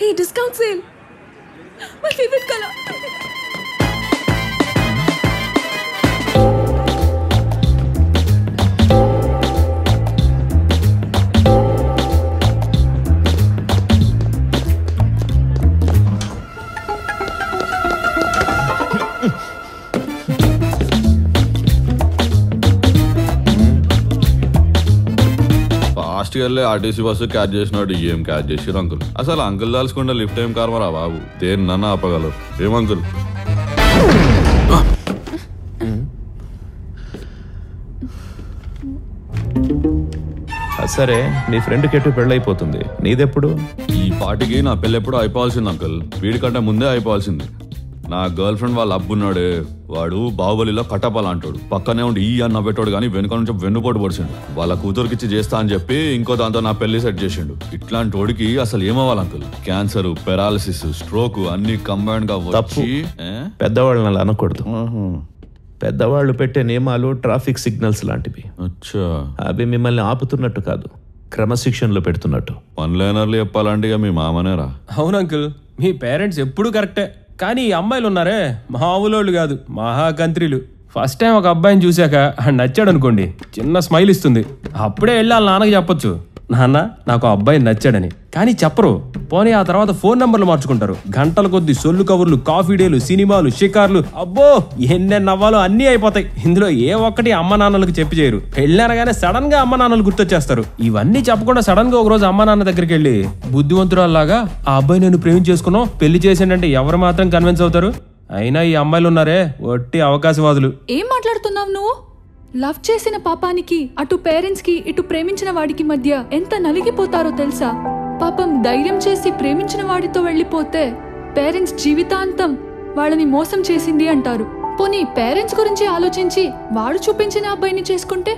Hey, discount sale. My favorite color. Fast గా RTC bus catch చేసినాడు. ఏం catch చేసిరు అంకుల్? అసలు అంకుల్ దాల్చుకుంటే లిఫ్ట్ ఏం కార్మరా బాబు, దేని నన్ను ఆపగలరు? ఏం అంకుల్? సరే, నీ ఫ్రెండ్ కెట్టు పెళ్ళైపోతుంది, నీదెప్పుడు? ఈ పాటికి నా పెళ్ళెప్పుడు అయిపోవాల్సింది అంకుల్. వీడికంటే ముందే అయిపోవాల్సింది. నా గర్ల్ ఫ్రెండ్ వాళ్ళ అబ్బున్నాడే, వాడు బాహుబలిలో కట్టపాలంటాడు. పక్కనే ఉండి ఈ అన్న పెట్టాడు కానీ వెనుక నుంచి వెన్నుపోటు పొడిచిండు. వాళ్ళ కూతురుకిచ్చి చేస్తా అని చెప్పి ఇంకో దాంతో నా పెళ్లి సెట్ చేసిండు. ఇట్లాంటి వాడికి అసలు ఏమవ్వాలి అంకుల్? క్యాన్సర్, పెరాలసిస్, స్ట్రోక్ అన్ని కంబైన్ గా వచ్చి. పెద్దవాళ్ళని అలా అనకూడదు. పెద్దవాళ్ళు పెట్టే నియమాలు ట్రాఫిక్ సిగ్నల్స్ లాంటివి. అవి మిమ్మల్ని ఆపుతున్నట్టు కాదు, క్రమశిక్షణలో పెడుతున్నట్టు. వన్ లైనర్లు చెప్పాలంటే ఇక మీ మామనేరా? అవును అంకుల్, మీ పేరెంట్స్ ఎప్పుడు కరెక్టే. కానీ ఈ అమ్మాయిలు ఉన్నారే, మామూలు కాదు, మహాకంత్రీలు. ఫస్ట్ టైం ఒక అబ్బాయిని చూశాక నచ్చాడు అనుకోండి, చిన్న స్మైల్ ఇస్తుంది. అప్పుడే వెళ్ళి వాళ్ళ నాన్నకి చెప్పొచ్చు, నాన్న నాకు అబ్బాయి నచ్చాడని. కానీ చెప్పరు. పోనీ ఆ తర్వాత ఫోన్ నెంబర్లు మార్చుకుంటారు. గంటల కొద్ది సొల్లు కబుర్లు, కాఫీ డేలు, సినిమాలు, షికార్లు, అబ్బో ఎన్నెన్ని నవ్వాలో అన్నీ అయిపోతాయి. ఇందులో ఏ ఒక్కటి అమ్మ నాన్నలకు చెప్పి చేయరు. పెళ్ళనగానే సడన్ గా అమ్మ నాన్నలు గుర్తొచ్చేస్తారు. ఇవన్నీ చెప్పకుండా సడన్ గా ఒక రోజు అమ్మ నాన్న దగ్గరికి వెళ్ళి బుద్ధివంతురాల్లాగా ఆ అబ్బాయి నేను ప్రేమించేసుకున్నావు, పెళ్లి చేసానంటే ఎవరు మాత్రం కన్విన్స్ అవుతారు? అయినా ఈ అమ్మాయిలు ఉన్నారే, ఒట్టి అవకాశవాదులు. ఏం మాట్లాడుతున్నావు నువ్వు? లవ్ చేసిన పాపానికి అటు పేరెంట్స్ కి ఇటు ప్రేమించిన వాడికి మధ్య ఎంత నలిగిపోతారో తెలుసా? పాపం ధైర్యం చేసి ప్రేమించిన వాడితో వెళ్ళిపోతే పేరెంట్స్ జీవితాంతం వాళ్ళని మోసం చేసింది అంటారు. పోనీ పేరెంట్స్ గురించి ఆలోచించి వాడు చూపించిన అబ్బాయిని చేసుకుంటే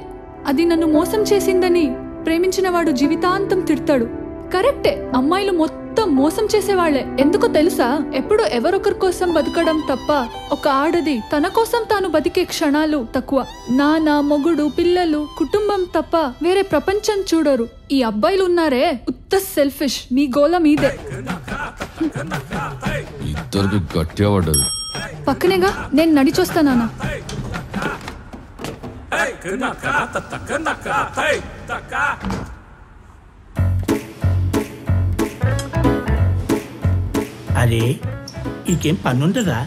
అది నన్ను మోసం చేసిందని ప్రేమించిన వాడు జీవితాంతం తిడతాడు. కరెక్టే, అమ్మాయిలు మొత్తం మోసం చేసేవాళ్లే. ఎందుకో తెలుసా? ఎప్పుడు ఎవరొకరి కోసం బతకడం తప్ప ఒక ఆడది తన కోసం తాను బతికే క్షణాలు తక్కువ. నాన్న, మొగుడు, పిల్లలు, కుటుంబం తప్ప వేరే ప్రపంచం చూడరు. ఈ అబ్బాయిలు ఉన్నారే, ఉత్త సెల్ఫిష్. మీ గోల మీదే. ఇద్దరికి గట్టిగా పడ్డది. పక్కనేగా, నేను నడిచొస్తానా? అరే, ఈకేం పని ఉంటుందా?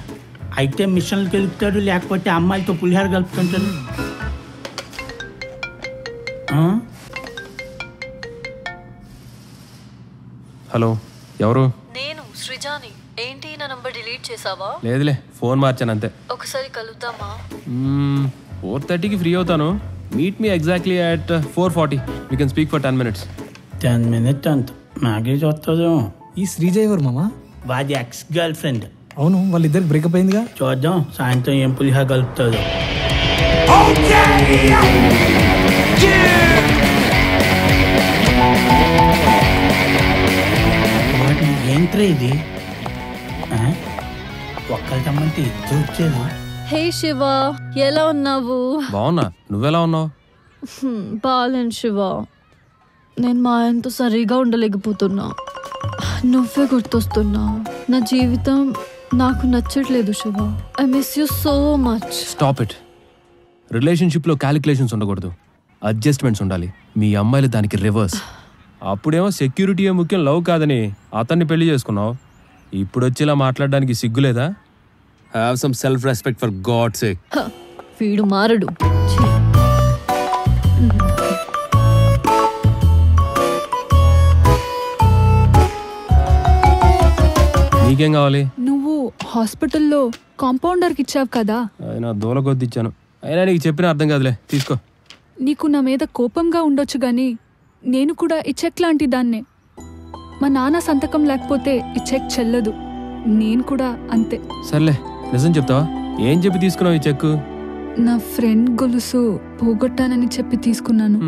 అయితే మిషన్లు గెలుపుతాడు, లేకపోతే అమ్మాయితో పులిహార కలుపుతుంటాడు. హలో, ఎవరు? నేను సృజాని. ఏంటి, నా నంబర్ డిలీట్ చేసావా? లేదులే, ఫోన్ మార్చాను అంతే. ఒకసారి కలుద్దామా? 4:30కి ఫ్రీ అవుతాను. Meet me exactly at 4:40. We can speak for 10 minutes. 10 minutes అంత మాకే చూస్తుందేమో. ఈ శ్రీజ ఎవరు మామా? వాడి ఎక్స్ గర్ల్ ఫ్రెండ్. అవును, వాళ్ళిద్దరికి బ్రేకప్ అయిందిగా. చూద్దాం సాయంత్రం ఏం పులిహార కలుపుతుందో. ఏంట్రా ఇది? ఒక్కరి తమ్మంటే ఇద్దరు వచ్చేది. హే శివ, ఎలా ఉన్నావు? బాగున్నా, నువ్వెలా ఉన్నావు? బాలేను శివ, నేను మా ఆయనతో సరిగా ఉండలేకపోతున్నా. నువ్వే గుర్తొస్తున్నా. నా జీవితం నాకు నచ్చట్లేదు Shiva. I miss you so much. Stop it. రిలేషన్షిప్లో క్యాలిక్యులేషన్స్ ఉండకూడదు, అడ్జస్ట్మెంట్స్ ఉండాలి. మీ అమ్మాయిలు దానికి రివర్స్. అప్పుడేమో సెక్యూరిటీయే ముఖ్యం, లవ్ కాదని అతన్ని పెళ్లి చేసుకున్నావు. ఇప్పుడు వచ్చేలా మాట్లాడడానికి సిగ్గులేదా? Have some self respect for god sake. వీడు మారడు. నీకేం కావాలి? నువ్వు హాస్పిటల్లో కాంపౌండర్కి ఇచ్చావు కదా. అయినా దూల కొద్ది ఇచ్చాను. అయినా నీకు చెప్పిన అర్థం కాదులే, తీసుకో. నీకు నా మీద కోపంగా ఉండొచ్చు గానీ నేను కూడా ఈ చెక్ లాంటి దాన్నే. మా నాన్న సంతకం లేకపోతే ఈ చెక్ చెల్లదు. నేను కూడా అంతే. సర్లే, నిజం చెప్తావా? ఏం చెప్పి తీసుకున్నావు ఈ చెక్? నా ఫ్రెండ్ గొలుసు పోగొట్టానని చెప్పి తీసుకున్నాను.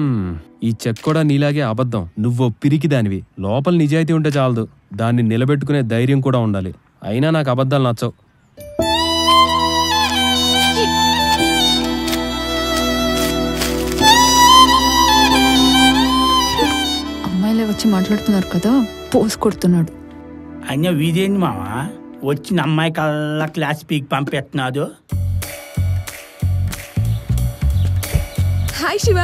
ఈ చెక్ కూడా నీలాగే అబద్ధం. నువ్వు పిరికి దానివి. లోపల నిజాయితీ ఉంటే చాలదు, దాన్ని నిలబెట్టుకునే ధైర్యం కూడా ఉండాలి. అయినా నాకు అబద్ధాలు నచ్చవు. అమ్మాయిలే వచ్చి మాట్లాడుతున్నారు కదా, పోస్ కొడుతున్నాడు. అన్న వీదేంది మావా వచ్చిన అమ్మాయి కల్లా క్లాస్ పీకి పంపేస్తున్నాడు. హాయ్ శివ.